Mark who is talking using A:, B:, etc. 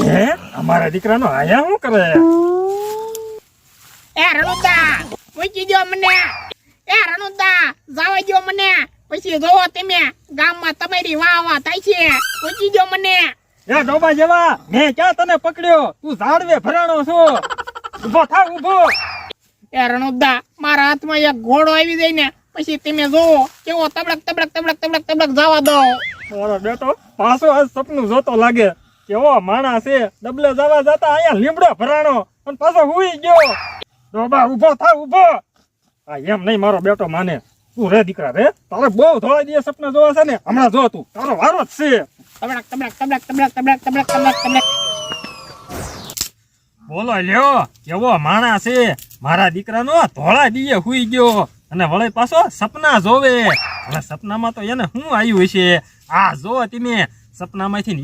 A: હે અમારા દીકરાનો આયા શું કરે?
B: એ રણુદા પૂછી દો મને. એ રણુદા જાવા દો મને. પછી જોવો તમે ગામમાં તમારી વાહ વાહ થાય છે. પૂછી દો મને.
A: એ ડોબા જેવા મેં ક્યાં તને પકડ્યો? તું ઝાડવે ભરાણો છો. ઉભો થા ઉભો.
B: એ રણુદા મારા હાથમાં એક ઘોડો આવી જાય ને પછી તમે જોવો કેવો તબડક તબડક તબડક તબડક તબડક જવા દો.
A: મારો બેટો પાછો આજ સપનું જોતો લાગે. કેવો માણસ છે, ડબલે જવા જતા અહીંયા લીમડો ભરાણો અને પાછો હુઈ ગયો. ડોબા ઉભો થા ઉભો. આ એમ નહીં મારો બેટો માને. તું રે દીકરા રે, તારે બહુ થોડા દિવસ સપના જોવા છે ને, હમણાં જો તું, તારો વારો જ છે.
B: તબડક તબડક તબડક તબડક તબડક તબડક તબડક તબડક.
A: બોલો લ્યો, કેવો માણસ છે. મારા દીકરાનો ધોળા દીએ હુઈ ગયો અને વળી પાછો સપના જોવે. હવે સપનામાં તો એને શું આવ્યું હશે? આ જો તમે સપનામાંથી